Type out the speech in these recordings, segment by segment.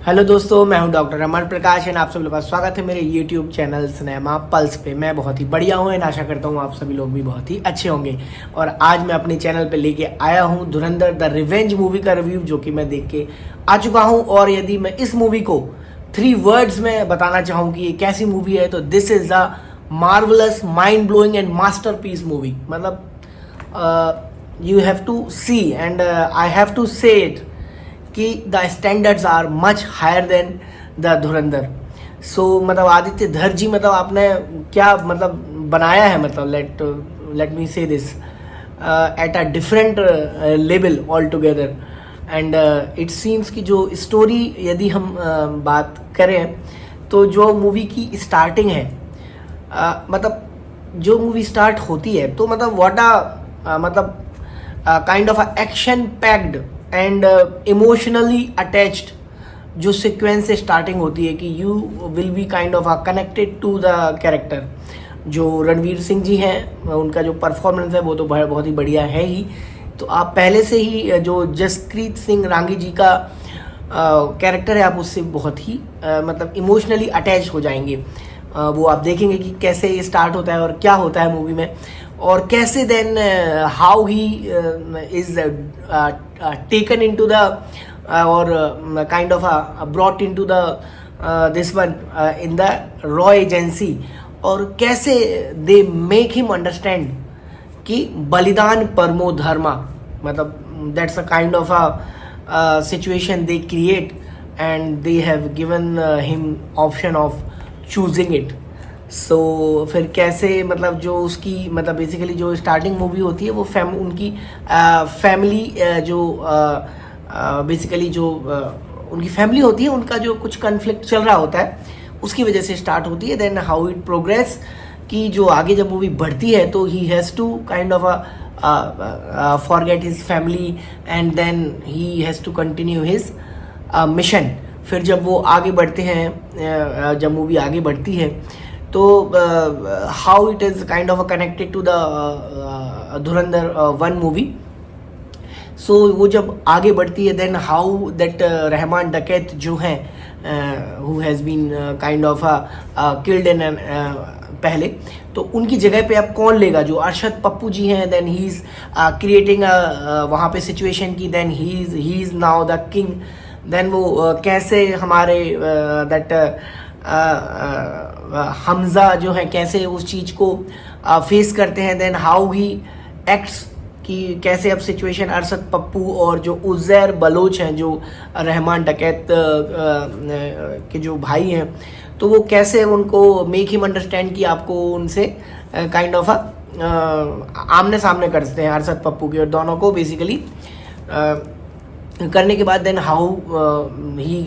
Hello दोस्तों, मैं हूं डॉक्टर अमर प्रकाश एंड आप सभी लोगों का स्वागत है मेरे यूट्यूब चैनल सिनेमा पल्स पे। मैं बहुत ही बढ़िया हूं एंड आशा करता हूं आप सभी लोग भी बहुत ही अच्छे होंगे। और आज मैं अपने चैनल पे लेके आया हूं धुरंधर द रिवेंज मूवी का रिव्यू, जो कि मैं देख के आ चुका हूं। और यदि मैं इस मूवी को 3 वर्ड्स में बताना चाहूँ कि ये कैसी मूवी है, तो this is the marvellous, mind blowing and masterpiece movie. मतलब you have to see and I have to say it कि the standards are much higher than the Dhurandhar. So मतलब आदित्य धर जी, मतलब आपने क्या मतलब बनाया है, मतलब लेट मी से this at a different level all together. And it seems कि जो स्टोरी यदि हम बात करें, तो जो मूवी की स्टार्टिंग है, मतलब जो मूवी स्टार्ट होती है, तो मतलब व्हाट मतलब kind of action packed and emotionally attached जो सिक्वेंस से स्टार्टिंग होती है कि you will be kind of connected to the character. जो रणवीर सिंह जी हैं, उनका जो परफॉर्मेंस है वो तो बहुत ही बढ़िया है ही। तो आप पहले से ही जो जसप्रीत सिंह रांगी जी का कैरेक्टर है, आप उससे बहुत ही मतलब इमोशनली अटैच हो जाएंगे। वो आप देखेंगे कि कैसे ये स्टार्ट होता है और क्या होता है मूवी में, और कैसे then how he is taken into the और kind of brought into the this one in the raw agency, और कैसे दे मेक हिम अंडरस्टैंड कि बलिदान परमो धर्मा, मतलब that's a kind of a situation they create and they have given him option of choosing it. So फिर कैसे मतलब जो उसकी मतलब बेसिकली जो स्टार्टिंग मूवी होती है वो उनकी फैमिली जो बेसिकली जो उनकी फैमिली होती है, उनका जो कुछ कन्फ्लिक्ट चल रहा होता है, उसकी वजह से स्टार्ट होती है। देन हाउ इट प्रोग्रेस कि जो आगे जब मूवी बढ़ती है, तो he has to kind of forget his family and then he has to continue his mission. फिर जब वो आगे बढ़ते हैं, जब मूवी आगे बढ़ती है, तो how it is kind of connected to the Dhurandhar 1 movie. सो वो जब आगे बढ़ती है, then how that Rahman Dakait जो हैं, who has been kind of killed in पहले, तो उनकी जगह पे अब कौन लेगा? जो अरशद पप्पू जी हैं, देन ही इज़ क्रिएटिंग वहाँ पे सिचुएशन की, then he is now the king. देन वो कैसे हमारे दैट हमजा जो है कैसे उस चीज़ को फेस करते हैं। देन हाउ ही एक्ट्स कि कैसे अब सिचुएशन अरशद पप्पू और जो उज़ैर बलोच हैं, जो रहमान डकैत के जो भाई हैं, तो वो कैसे उनको मेक हिम अंडरस्टैंड कि आपको उनसे काइंड ऑफ आमने सामने करते हैं अरशद पप्पू के, और दोनों को बेसिकली करने के बाद then how he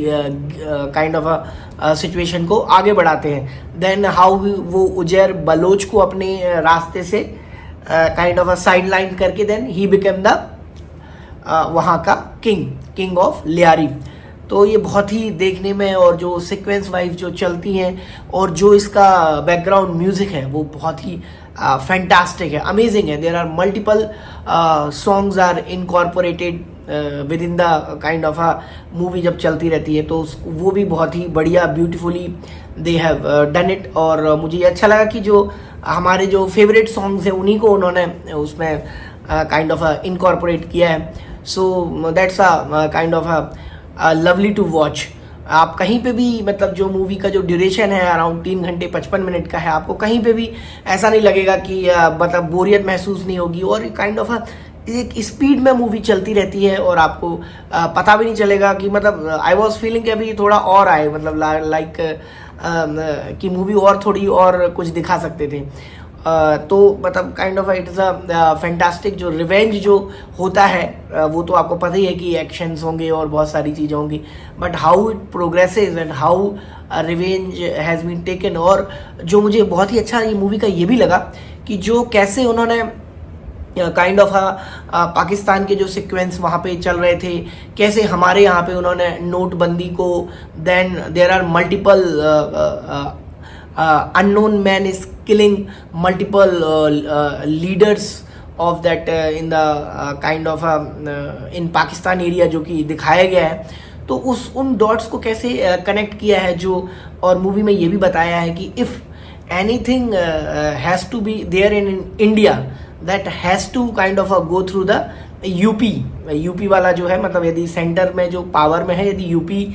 kind of situation को आगे बढ़ाते हैं। देन हाउ वो उजैर बलोच को अपने रास्ते से काइंड ऑफ साइड लाइन करके देन ही बिकम द वहाँ का किंग ऑफ लियारी। तो ये बहुत ही देखने में, और जो सीक्वेंस वाइज जो चलती हैं, और जो इसका बैकग्राउंड म्यूजिक है वो बहुत ही फैंटास्टिक है, अमेजिंग है। There are multiple songs are incorporated within the kind of a movie जब चलती रहती है, तो वो भी बहुत ही बढ़िया beautifully they have done it. और मुझे ये अच्छा लगा कि जो हमारे जो फेवरेट सॉन्ग्स हैं उन्हीं को उन्होंने उसमें काइंड ऑफ इनकॉर्पोरेट किया है। So that's a kind of lovely to watch. आप कहीं पे भी मतलब जो मूवी का जो ड्यूरेशन है अराउंड 3 घंटे 55 मिनट का है, आपको कहीं पे भी ऐसा नहीं लगेगा कि मतलब बोरियत महसूस नहीं होगी, और काइंड ऑफ एक स्पीड में मूवी चलती रहती है, और आपको पता भी नहीं चलेगा कि मतलब आई वॉज फीलिंग कि अभी थोड़ा और आए, मतलब लाइक कि मूवी और थोड़ी और कुछ दिखा सकते थे। तो मतलब kind of it is a fantastic. जो रिवेंज जो होता है वो तो आपको पता ही है कि एक्शंस होंगे और बहुत सारी चीज़ें होंगी, but how it progresses and how revenge has been taken. और जो मुझे बहुत ही अच्छा ये मूवी का ये भी लगा कि जो कैसे उन्होंने काइंड ऑफ पाकिस्तान के जो सीक्वेंस वहाँ पे चल रहे थे, कैसे हमारे यहाँ पे उन्होंने नोटबंदी को, then there are multiple unknown man is killing multiple leaders of that in the kind of in Pakistan area जो कि दिखाया गया है, तो उन डॉट्स को कैसे कनेक्ट किया है जो, और मूवी में ये भी बताया है कि if anything has to be there in India that has to kind of go through the UP वाला जो है, मतलब यदि सेंटर में जो पावर में है, यदि यूपी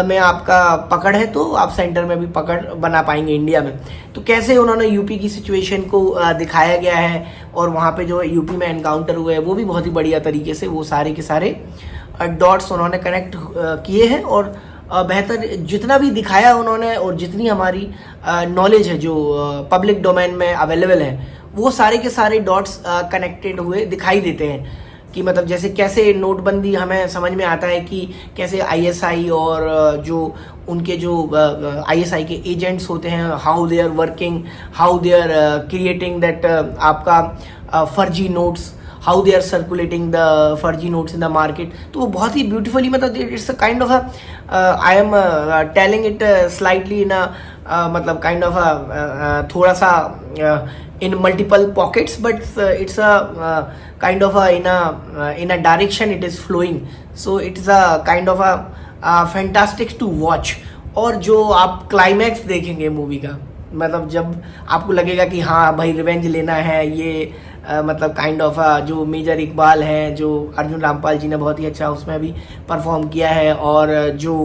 में आपका पकड़ है तो आप सेंटर में भी पकड़ बना पाएंगे इंडिया में। तो कैसे उन्होंने यूपी की सिचुएशन को दिखाया गया है, और वहाँ पे जो यूपी में एनकाउंटर हुए हैं वो भी बहुत ही बढ़िया तरीके से वो सारे के सारे डॉट्स उन्होंने कनेक्ट किए हैं, और बेहतर जितना भी दिखाया उन्होंने, और जितनी हमारी नॉलेज है जो पब्लिक डोमेन में अवेलेबल है, वो सारे के सारे डॉट्स कनेक्टेड हुए दिखाई देते हैं। कि मतलब जैसे कैसे नोटबंदी हमें समझ में आता है कि कैसे आईएसआई और जो उनके जो आईएसआई के एजेंट्स होते हैं, how they are working, how they are creating that आपका फर्जी notes, how they are circulating the फर्जी नोट्स इन द मार्केट। तो वो बहुत ही ब्यूटीफुली, मतलब it's a kind of I am telling it slightly in मतलब काइंड ऑफ थोड़ा सा in multiple pockets, but it's a kind of in a direction it is flowing, so it is a kind of a fantastic to watch। और जो आप climax देखेंगे movie का, मतलब जब आपको लगेगा कि हाँ भाई रिवेंज लेना है, ये मतलब काइंड ऑफ जो मेजर इकबाल हैं, जो अर्जुन रामपाल जी ने बहुत ही अच्छा उसमें भी परफॉर्म किया है, और जो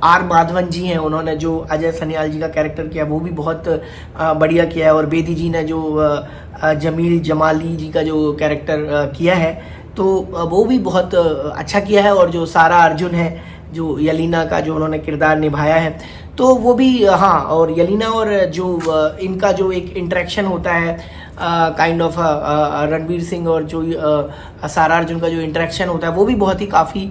आर माधवन जी हैं, उन्होंने जो अजय सनियाल जी का कैरेक्टर किया वो भी बहुत बढ़िया किया है, और बेदी जी ने जो जमील जमाली जी का जो कैरेक्टर किया है तो वो भी बहुत अच्छा किया है, और जो सारा अर्जुन है जो यलीना का जो उन्होंने किरदार निभाया है तो वो भी हाँ, और यलीना और जो इनका जो एक इंटरेक्शन होता है काइंड ऑफ रणवीर सिंह और जो सारा अर्जुन का जो इंटरेक्शन होता है वो भी बहुत ही काफ़ी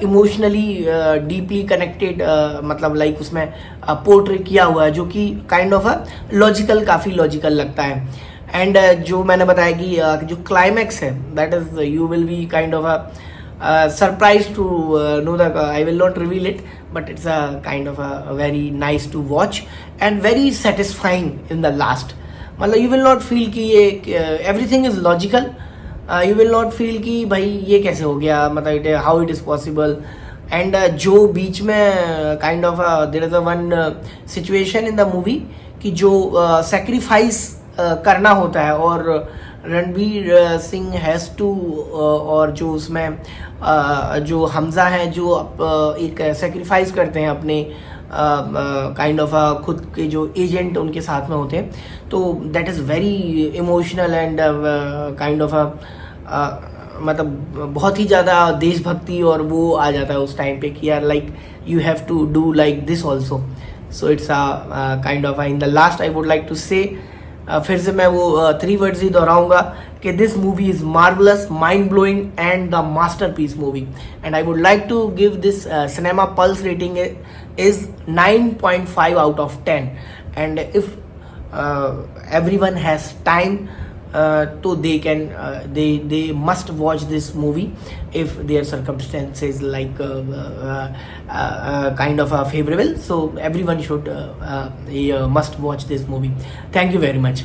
इमोशनली डीपली कनेक्टेड, मतलब लाइक उसमें पोर्ट्रे किया हुआ है, जो कि काइंड ऑफ लॉजिकल, काफ़ी लॉजिकल लगता है। एंड जो मैंने बताया कि जो क्लाइमैक्स है that is you will be kind of surprised to know that I will not reveal it, but it's a kind of a very nice to watch and very satisfying in the last। मतलब you will not feel कि ये everything is logical, you will not feel कि भाई ये कैसे हो गया, मतलब how it is possible। And जो बीच में kind of their is a one situation in the movie कि जो सेक्रीफाइस करना होता है, और रणवीर सिंह हैज़ टू, और जो उसमें जो हमजा हैं जो एक सेक्रीफाइस करते हैं अपने काइंड ऑफ खुद के जो एजेंट उनके साथ में होते हैं, तो that is very emotional and kind of मतलब बहुत ही ज़्यादा देशभक्ति और वो आ जाता है उस टाइम पे कि यार like you have to do like this also. So it's kind of in the last I would like to say, फिर से मैं वो 3 वर्ड्स ही दोहराऊंगा कि this movie is marvellous, mind blowing and the masterpiece movie, and I would like to give this cinema pulse rating is 9.5 out of 10, and if everyone has time so they can they must watch this movie if their circumstances like kind of favorable, so everyone should must watch this movie. Thank you very much.